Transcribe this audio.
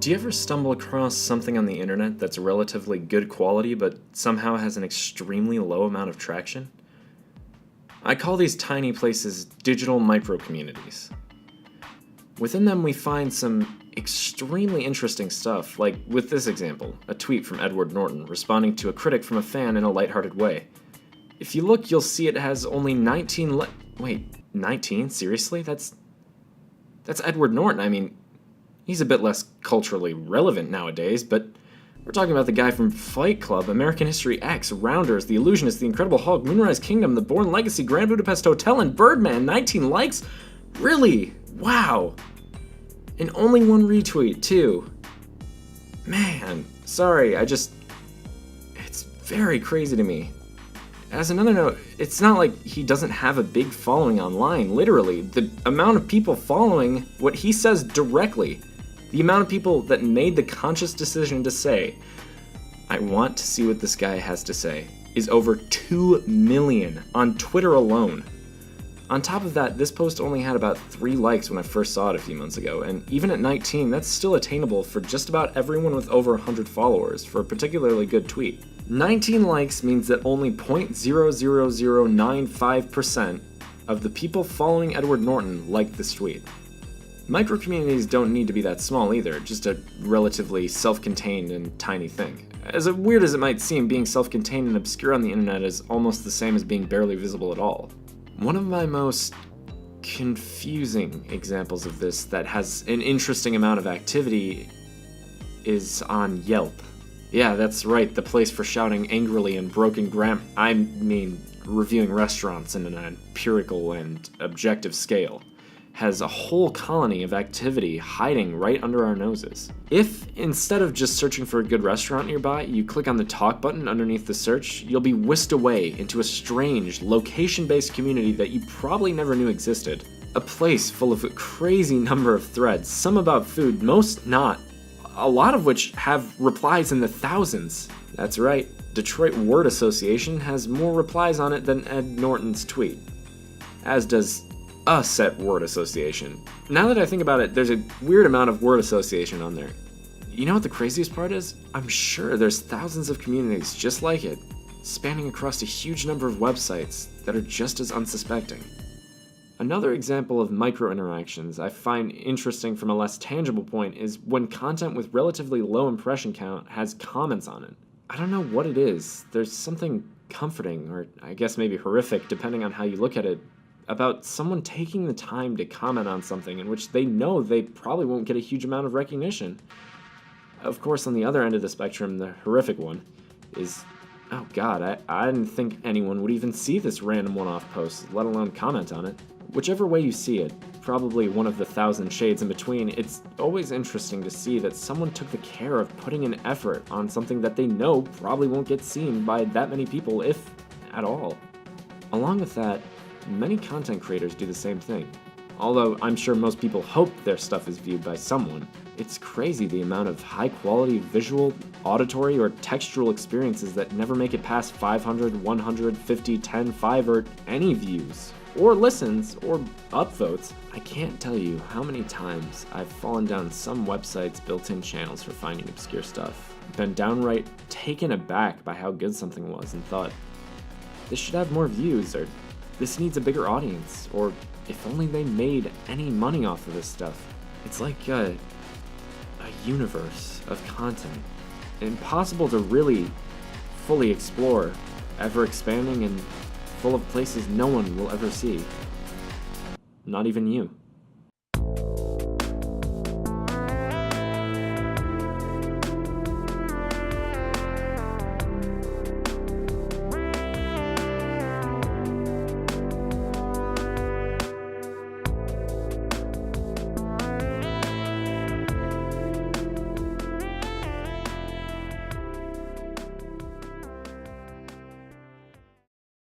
Do you ever stumble across something on the internet that's relatively good quality but somehow has an extremely low amount of traction? I call these tiny places digital micro-communities. Within them we find some extremely interesting stuff, like with this example, a tweet from Edward Norton responding to a critic from a fan in a lighthearted way. If you look, you'll see it has only 19 Wait, 19? Seriously? That's Edward Norton. I mean, he's a bit less culturally relevant nowadays, but we're talking about the guy from Fight Club, American History X, Rounders, The Illusionist, The Incredible Hulk, Moonrise Kingdom, The Bourne Legacy, Grand Budapest Hotel, and Birdman. 19 likes? Really? Wow. And only one retweet, too. Man, sorry, it's very crazy to me. As another note, it's not like he doesn't have a big following online, literally. The amount of people following what he says directly, the amount of people that made the conscious decision to say, I want to see what this guy has to say, is over 2 million on Twitter alone. On top of that, this post only had about 3 likes when I first saw it a few months ago, and even at 19, that's still attainable for just about everyone with over 100 followers for a particularly good tweet. 19 likes means that only 0.00095% of the people following Edward Norton liked this tweet. Micro-communities don't need to be that small either, just a relatively self-contained and tiny thing. As weird as it might seem, being self-contained and obscure on the internet is almost the same as being barely visible at all. One of my most confusing examples of this that has an interesting amount of activity is on Yelp. Yeah, that's right, the place for shouting angrily and broken reviewing restaurants in an empirical and objective scale, has a whole colony of activity hiding right under our noses. If, instead of just searching for a good restaurant nearby, you click on the talk button underneath the search, you'll be whisked away into a strange, location-based community that you probably never knew existed. A place full of a crazy number of threads, some about food, most not, a lot of which have replies in the thousands. That's right, Detroit Word Association has more replies on it than Ed Norton's tweet. As does us at Word Association. Now that I think about it, there's a weird amount of word association on there. You know what the craziest part is? I'm sure there's thousands of communities just like it, spanning across a huge number of websites that are just as unsuspecting. Another example of micro-interactions I find interesting from a less tangible point is when content with relatively low impression count has comments on it. I don't know what it is. There's something comforting, or I guess maybe horrific, depending on how you look at it, about someone taking the time to comment on something in which they know they probably won't get a huge amount of recognition. Of course, on the other end of the spectrum, the horrific one is, oh god, I didn't think anyone would even see this random one-off post, let alone comment on it. Whichever way you see it, probably one of the 1,000 shades in between, it's always interesting to see that someone took the care of putting an effort on something that they know probably won't get seen by that many people, if at all. Along with that, many content creators do the same thing. Although I'm sure most people hope their stuff is viewed by someone. It's crazy the amount of high-quality visual, auditory, or textual experiences that never make it past 500, 150, 10, 5, or any views, or listens, or upvotes. I can't tell you how many times I've fallen down some websites' built-in channels for finding obscure stuff, been downright taken aback by how good something was and thought, this should have more views, or this needs a bigger audience, or if only they made any money off of this stuff. It's like a universe of content, impossible to really fully explore, ever expanding and full of places no one will ever see. Not even you.